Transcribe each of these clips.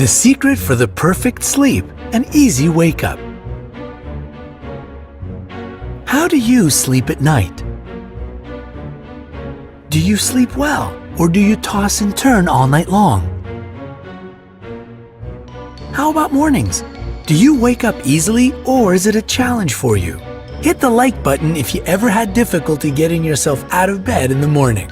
The secret for the perfect sleep, an easy wake-up. How do you sleep at night? Do you sleep well, or do you toss and turn all night long? How about mornings? Do you wake up easily, or is it a challenge for you? Hit the like button if you ever had difficulty getting yourself out of bed in the morning.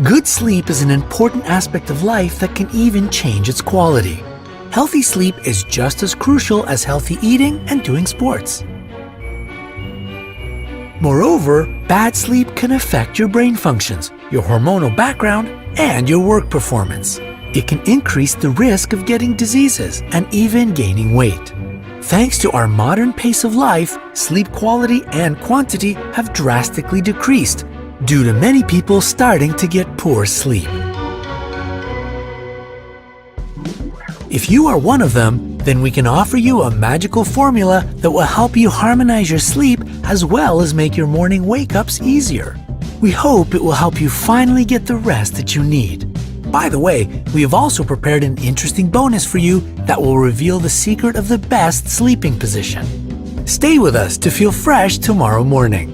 Good sleep is an important aspect of life that can even change its quality. Healthy sleep is just as crucial as healthy eating and doing sports. Moreover, bad sleep can affect your brain functions, your hormonal background, and your work performance. It can increase the risk of getting diseases and even gaining weight. Thanks to our modern pace of life, sleep quality and quantity have drastically decreased, due to many people starting to get poor sleep. If you are one of them, then we can offer you a magical formula that will help you harmonize your sleep as well as make your morning wake-ups easier. We hope it will help you finally get the rest that you need. By the way, we have also prepared an interesting bonus for you that will reveal the secret of the best sleeping position. Stay with us to feel fresh tomorrow morning.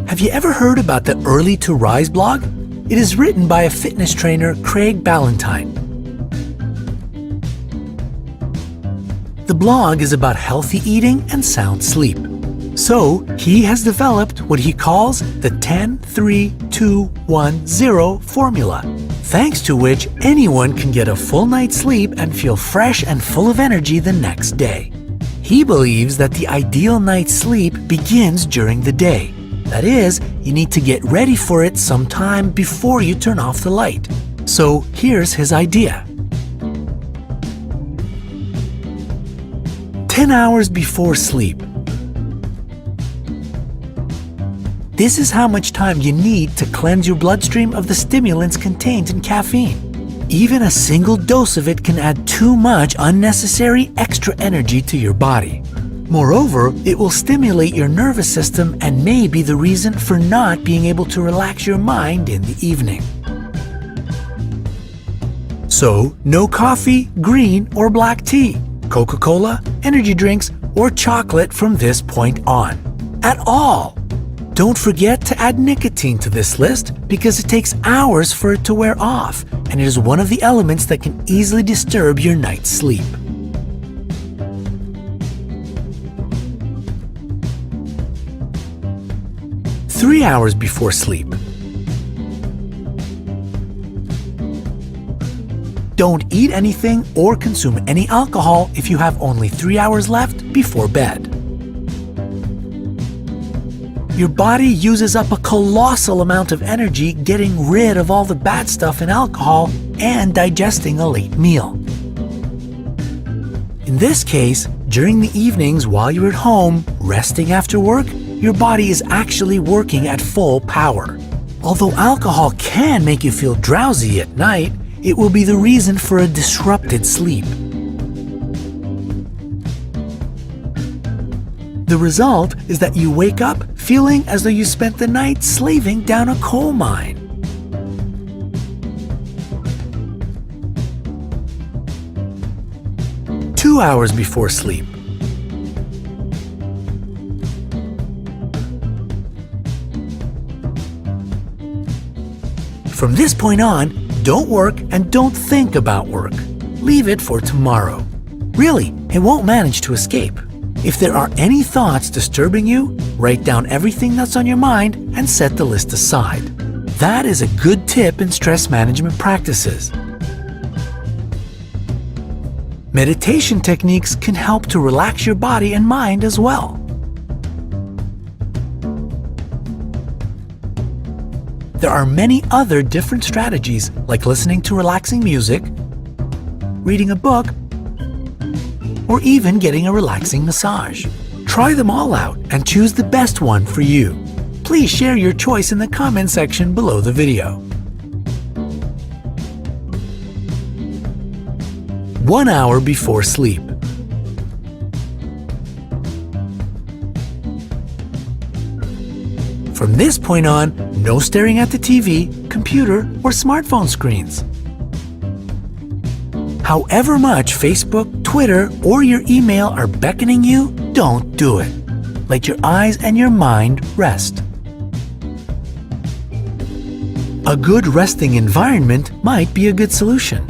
Have you ever heard about the Early to Rise blog? It is written by a fitness trainer, Craig Ballantyne. The blog is about healthy eating and sound sleep. So, he has developed what he calls the 10-3-2-1-0 formula, thanks to which anyone can get a full night's sleep and feel fresh and full of energy the next day. He believes that the ideal night's sleep begins during the day. That is, you need to get ready for it sometime before you turn off the light. So here's his idea. 10 hours before sleep. This is how much time you need to cleanse your bloodstream of the stimulants contained in caffeine. Even a single dose of it can add too much unnecessary extra energy to your body. Moreover, it will stimulate your nervous system and may be the reason for not being able to relax your mind in the evening. So, no coffee, green or black tea, Coca-Cola, energy drinks, or chocolate from this point on. At all! Don't forget to add nicotine to this list because it takes hours for it to wear off, and it is one of the elements that can easily disturb your night's sleep. Three hours before sleep. Don't eat anything or consume any alcohol if you have only 3 hours left before bed. Your body uses up a colossal amount of energy getting rid of all the bad stuff in alcohol and digesting a late meal. In this case, during the evenings while you're at home, resting after work, your body is actually working at full power. Although alcohol can make you feel drowsy at night, it will be the reason for a disrupted sleep. The result is that you wake up feeling as though you spent the night slaving down a coal mine. Two hours before sleep. From this point on, don't work and don't think about work. Leave it for tomorrow. Really, it won't manage to escape. If there are any thoughts disturbing you, write down everything that's on your mind and set the list aside. That is a good tip in stress management practices. Meditation techniques can help to relax your body and mind as well. There are many other different strategies like listening to relaxing music, reading a book, or even getting a relaxing massage. Try them all out and choose the best one for you. Please share your choice in the comment section below the video. 1 hour before sleep. From this point on, no staring at the TV, computer, or smartphone screens. However much Facebook, Twitter, or your email are beckoning you, don't do it. Let your eyes and your mind rest. A good resting environment might be a good solution.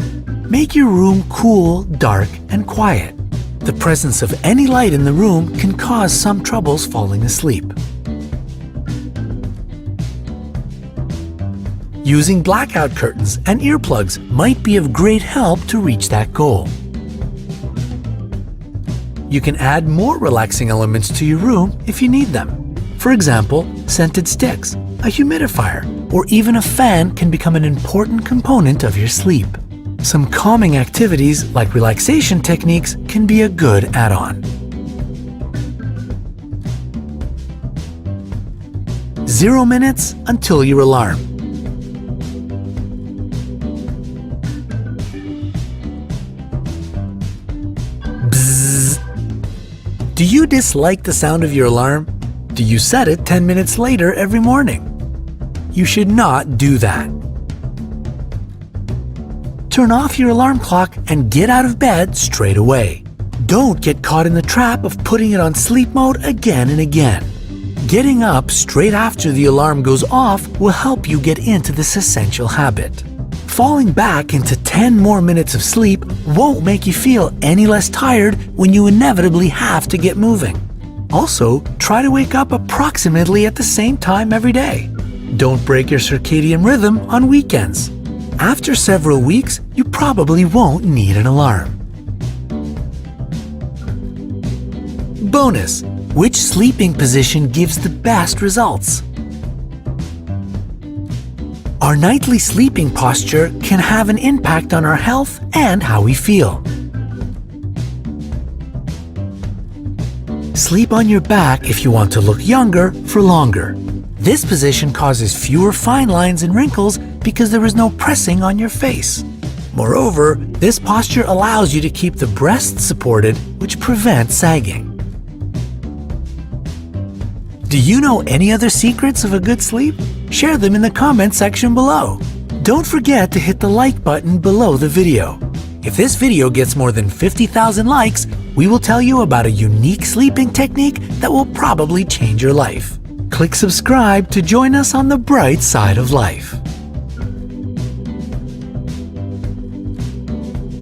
Make your room cool, dark, and quiet. The presence of any light in the room can cause some troubles falling asleep. Using blackout curtains and earplugs might be of great help to reach that goal. You can add more relaxing elements to your room if you need them. For example, scented sticks, a humidifier, or even a fan can become an important component of your sleep. Some calming activities like relaxation techniques can be a good add-on. 0 minutes until your alarm. Bzzz. Do you dislike the sound of your alarm? Do you set it 10 minutes later every morning? You should not do that. Turn off your alarm clock and get out of bed straight away. Don't get caught in the trap of putting it on sleep mode again and again. Getting up straight after the alarm goes off will help you get into this essential habit. Falling back into 10 more minutes of sleep won't make you feel any less tired when you inevitably have to get moving. Also, try to wake up approximately at the same time every day. Don't break your circadian rhythm on weekends. After several weeks, you probably won't need an alarm. Bonus: which sleeping position gives the best results? Our nightly sleeping posture can have an impact on our health and how we feel. Sleep on your back if you want to look younger for longer. This position causes fewer fine lines and wrinkles because there is no pressing on your face. Moreover, this posture allows you to keep the breasts supported, which prevents sagging. Do you know any other secrets of a good sleep? Share them in the comment section below. Don't forget to hit the like button below the video. If this video gets more than 50,000 likes, we will tell you about a unique sleeping technique that will probably change your life. Click subscribe to join us on the bright side of life.